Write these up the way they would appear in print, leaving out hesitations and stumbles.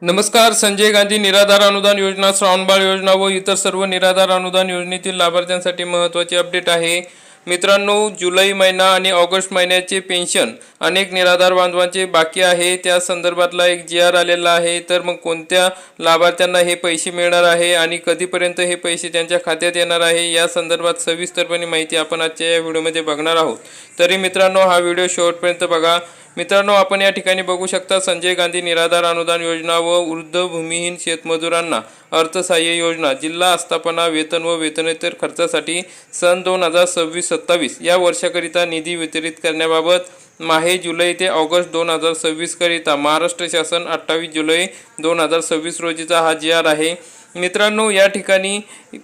नमस्कार. संजय गांधी निराधार अनुदान योजना, श्रावणबाळ योजना व इतर सर्व निराधार अनुदान योजनेतील लाभार्थ्यांसाठी महत्त्वाची अपडेट आहे. मित्रांनो, जुलै महिना आणि ऑगस्ट महिन्याचे पेन्शन अनेक निराधार बांधवांचे बाकी आहे. त्या संदर्भातला एक GR आलेला आहे. तर मग कोणत्या लाभार्थ्यांना हे पैसे मिळणार आहे आणि कधीपर्यंत हे पैसे त्यांच्या खात्यात येणार आहे या संदर्भात सविस्तरपणे माहिती आपण आजच्या या व्हिडिओमध्ये बघणार आहोत. तरी मित्रांनो, हा व्हिडिओ शेवटपर्यंत बघा. मित्रांनो, आपण या ठिकाणी बघू शकता संजय गांधी निराधार अनुदान योजना व वृद्ध भूमिहीन शेतमजुरांना अर्थसहाय्य योजना, जिल्हा आस्थापना वेतन व वेतनेतर खर्चासाठी सन 2026-27 या वर्षाकरिता निधी वितरित करण्याबाबत माहे जुलै ते ऑगस्ट 2026 करिता महाराष्ट्र शासन 28 जुलै 2026 रोजीचा हा GR आहे. मित्रांनो, या ठिकाणी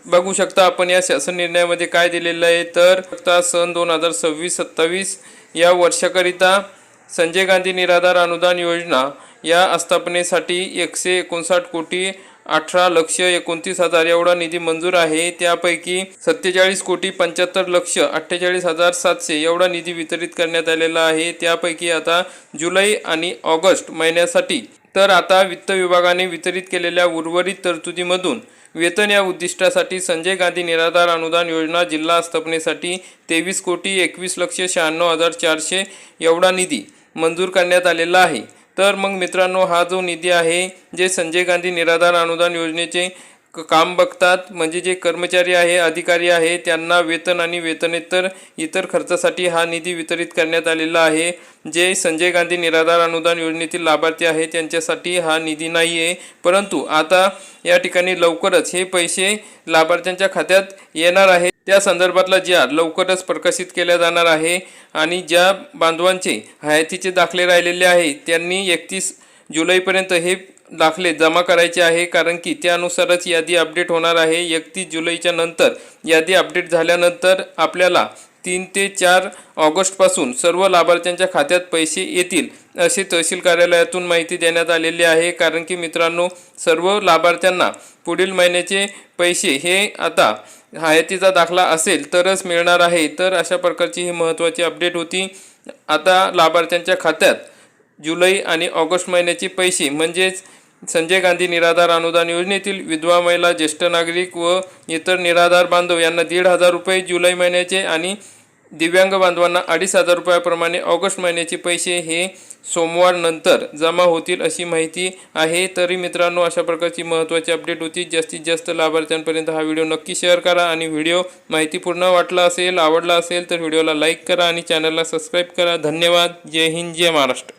बघू शकता आपण या शासन निर्णयामध्ये काय दिलेलं आहे. तर सन 2026-27 या वर्षाकरिता संजय गांधी निराधार अनुदान योजना या आस्थापनेसाठी 159 कोटी 18 लक्ष 29,000 एवढा निधी मंजूर आहे. त्यापैकी 47 कोटी 75 लक्ष 48,700 एवढा निधी वितरित करण्यात आलेला आहे. त्यापैकी आता जुलै आणि ऑगस्ट महिन्यासाठी तर आता वित्त विभागाने वितरित केलेल्या उर्वरित तरतुदीमधून वेतन या उद्दिष्टासाठी संजय गांधी निराधार अनुदान योजना जिल्हा आस्थापनेसाठी 23 कोटी 21 लक्ष 96,400 एवढा निधी मंजूर करण्यात आलेला आहे. तर मग मित्रांनो, हा जो निधी आहे, जे संजय गांधी निराधार अनुदान योजनेचे काम बघतात, म्हणजे जे कर्मचारी आहे, अधिकारी आहे, त्यांना वेतन आणि वेतनेतर इतर खर्चासाठी हा निधी वितरित करण्यात आलेला आहे. जे संजय गांधी निराधार अनुदान योजनेतील लाभार्थी आहे त्यांच्यासाठी हा निधी नाही आहे. परंतु आता या ठिकाणी लवकरच हे पैसे लाभार्थ्यांच्या खात्यात येणार आहे. त्या संदर्भातला GR लवकरच प्रकाशित केला जाणार आहे. आणि ज्या बांधवांचे हयातीचे दाखले राहिलेले आहे त्यांनी 31 जुलैपर्यंत हे दाखले जमा करायचे आहे, कारण की त्यानुसारच यादी अपडेट होणार आहे. 31 जुलैच्या नंतर यादी अपडेट झाल्यानंतर आपल्याला 3 ते 4 ऑगस्टपासून सर्व लाभार्थ्यांच्या खात्यात पैसे येतील असे तहसील कार्यालयातून माहिती देण्यात आलेली आहे. कारण की मित्रांनो, सर्व लाभार्थ्यांना पुढील महिन्याचे पैसे हे आता हयातीचा दाखला असेल तरच मिळणार आहे. तर अशा प्रकारची ही महत्त्वाची अपडेट होती. आता लाभार्थ्यांच्या खात्यात जुलै आणि ऑगस्ट महिन्याचे पैसे म्हणजेच संजय गांधी निराधार अनुदान योजनेतील विधवा महिला, ज्येष्ठ नागरिक व इतर निराधार बांधव यांना 1,500 रुपये जुलै महिन्याचे आणि दिव्यांग बांधवांना 2,500 रुपयाप्रमाणे ऑगस्ट महिन्याचे पैसे हे सोमवार नंतर जमा होतील अशी माहिती आहे. तरी मित्रांनो, अशा प्रकारची महत्त्वाची अपडेट होती. जास्तीत जास्त लाभार्थ्यांपर्यंत हा व्हिडिओ नक्की शेअर करा आणि व्हिडिओ माहितीपूर्ण वाटला असेल, आवडला असेल तर व्हिडिओला लाईक करा आणि चॅनलला सबस्क्राईब करा. धन्यवाद. जय हिंद, जय महाराष्ट्र.